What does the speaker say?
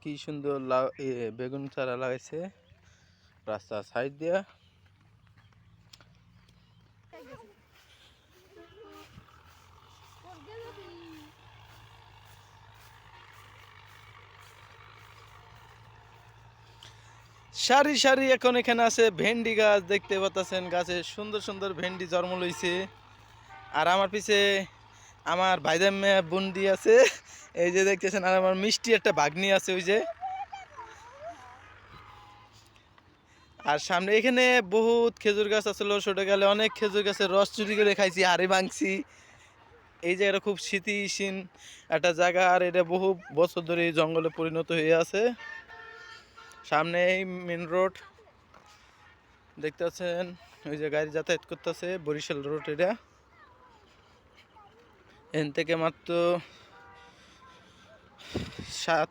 কি সুন্দর বেগুন চারা লাগাইছে রাস্তার সাইড দিয়া। সারি সারি এখন এখানে আছে ভেন্ডি গাছ, দেখতে পাচ্ছেন গাছে সুন্দর সুন্দর ভেন্ডি জন্ম লইছে। আর আমার পিছে আমার ভাইজান মেয়ে বুন্ডি আছে, এই যে দেখতেছেন। আর আমার মিষ্টি একটা ভাগ্নি আছে ওই যে। আর সামনে এখানে বহুত খেজুর গাছ আছিল, ছোট গেলে অনেক খেজুর গাছের রস চুরি করে খাইছি, হাড়ি ভাঙছি। এই জায়গাটা খুব স্মৃতিহীন একটা জায়গা, আর এটা বহু বছর ধরে জঙ্গলে পরিণত হয়ে আছে। সামনে এই মেন রোড দেখতে পাচ্ছেন, ওই যে গাড়ি যাতায়াত করতেছে, বরিশাল রোড। এটা এখান থেকে মাত্র